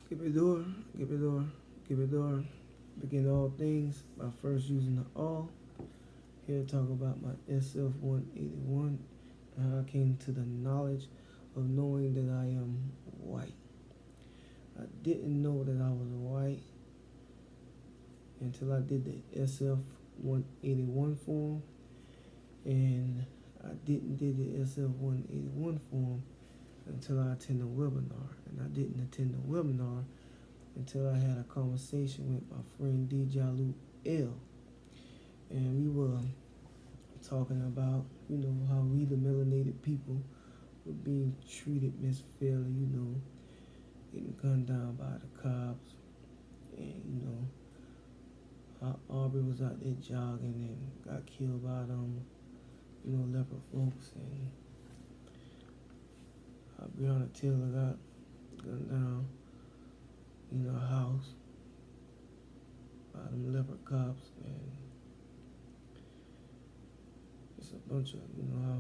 Give it door, give it door, give it door. Begin all things by first using the all. Here to talk about my SF-181 and how I came to the knowledge of knowing that I am white. I didn't know that I was white until I did the SF-181 form, and I didn't did the SF-181 form until I attended the webinar, and I didn't attend the webinar until I had a conversation with my friend D. Jalou L. And we were talking about, how we the melanated people were being treated misfairly, getting gunned down by the cops, and how Aubrey was out there jogging and got killed by leopard folks, and how Breonna Taylor got gunned down in her house by them leopard cops, and it's a bunch of, how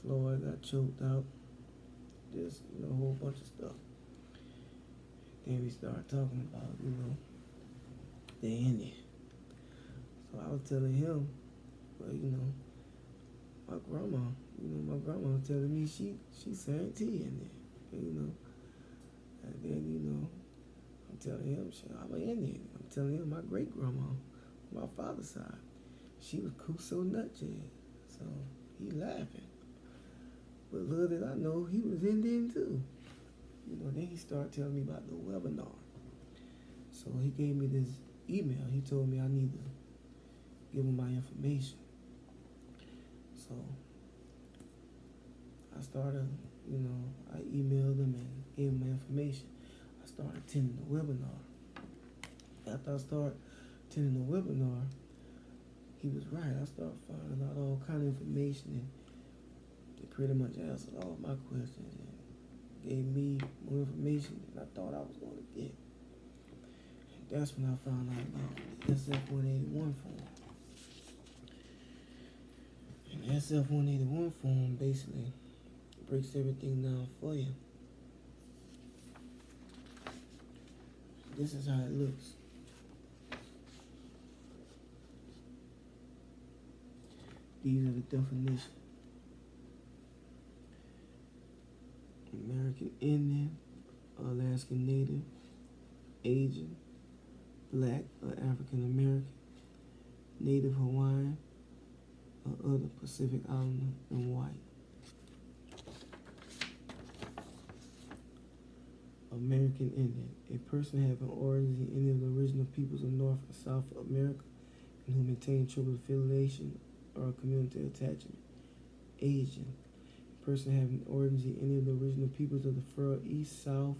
Floyd got choked out, just, a whole bunch of stuff. Then we started talking about, the Indian. So I was telling him, well, my grandma was telling me she sang tea in there, and then, I'm telling him, I'm an Indian. I'm telling him my great grandma, my father's side, she was Kuso Nutjed. So he laughing. But little did I know he was Indian too. Then he started telling me about the webinar. So he gave me this email. He told me I need to give him my information. So I started, I emailed him and gave him my information. I started attending the webinar. After I started attending the webinar, he was right. I started finding out all kind of information, and they pretty much answered all my questions and gave me more information than I thought I was going to get. And that's when I found out about the SF-181 form. And the SF-181 form basically breaks everything down for you. This is how it looks. These are the definitions. American Indian, Alaskan Native, Asian, Black or African American, Native Hawaiian or other Pacific Islander, and white. American Indian, a person having origins in any of the original peoples of North and South America and who maintain tribal affiliation or community attachment. Asian, a person having origins in any of the original peoples of the Far East, South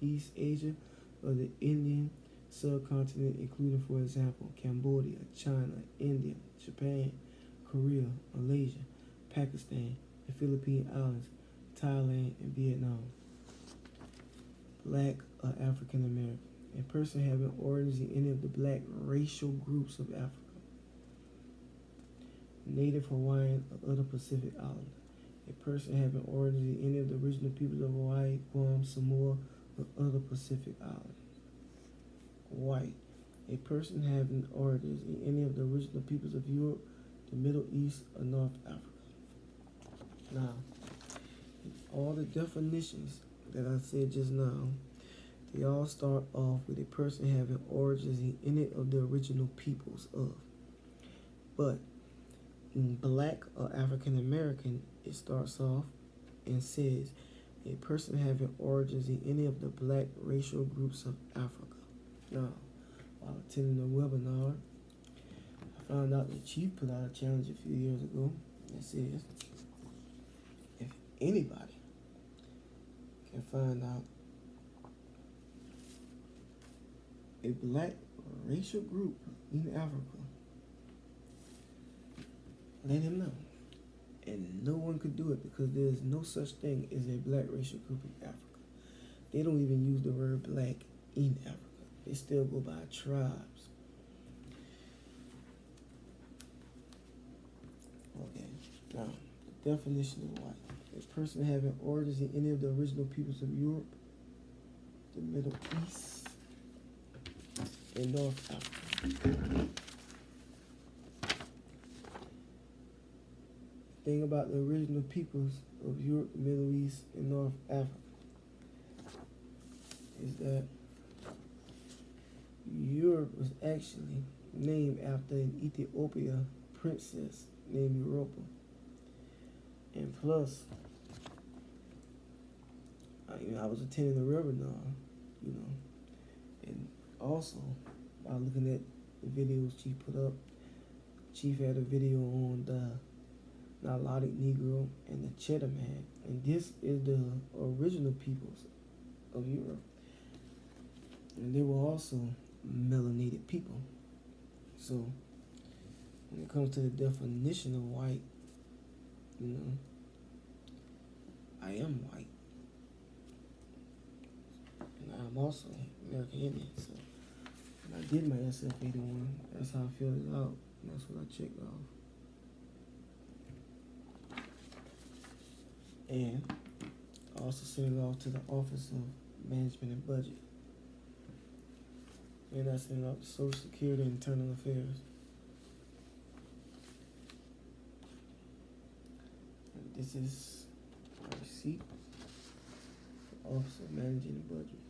East Asia, or the Indian subcontinent, including, for example, Cambodia, China, India, Japan, Korea, Malaysia, Pakistan, the Philippine Islands, Thailand, and Vietnam. Black or African American, a person having origins in any of the black racial groups of Africa. Native Hawaiian or other Pacific Islander, a person having origins in any of the original peoples of Hawaii, Guam, Samoa, or other Pacific Islands. White, a person having origins in any of the original peoples of Europe, the Middle East, or North Africa. Now, all the definitions that I said just now, they all start off with a person having origins in any of the original peoples of. But in Black or African American, it starts off and says a person having origins in any of the black racial groups of Africa. Now, while attending the webinar, I found out the chief put out a challenge a few years ago that says if anybody can find out a black racial group in Africa, let him know. And no one could do it because there is no such thing as a black racial group in Africa. They don't even use the word black in Africa. They still go by tribes. Okay, now the definition of white. A person having origins in any of the original peoples of Europe, the Middle East, and North Africa. The thing about the original peoples of Europe, the Middle East, and North Africa is that Europe was actually named after an Ethiopia princess named Europa. And plus, I was attending the webinar, and also by looking at the videos Chief put up, Chief had a video on the Nilotic Negro and the Cheddar Man, and this is the original peoples of Europe, and they were also melanated people. So when it comes to the definition of white, I am white, and I'm also American Indian. So when I did my SF-181, that's how I filled it out, and that's what I checked off. And I also sent it off to the Office of Management and Budget. And I sent it off to Social Security and Internal Affairs. And this is my receipt for Office of Managing and Budget.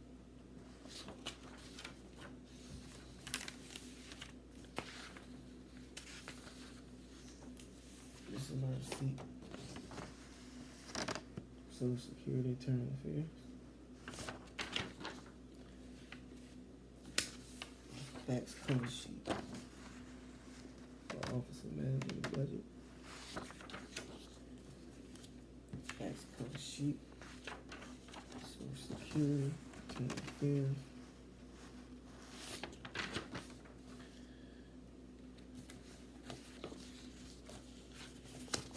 This is my receipt. Social Security, Internal Affairs. Fax cover sheet for Office of Management and Budget. Fax cover sheet, Social Security, Internal Affairs.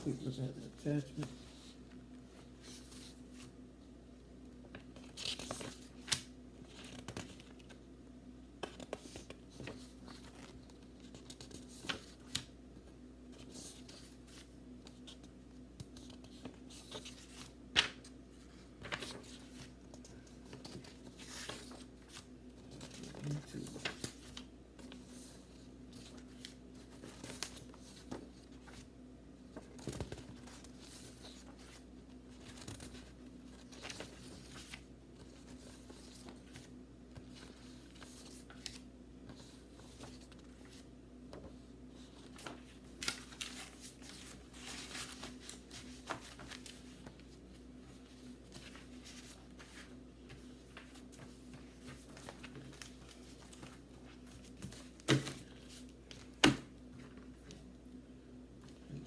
Quick look at the attachment.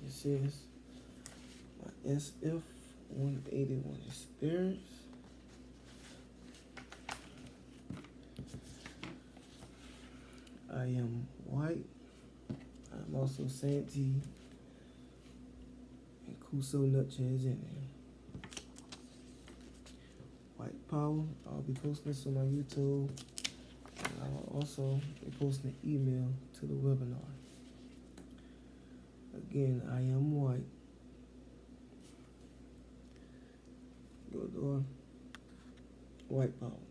This is my SF-181 experience. I am white. I'm also Santee and Kuso Nutchez in here. White Power. I'll be posting this on my YouTube. And I'll also be posting an email to the webinar. Again, I am white. Go door. White Power.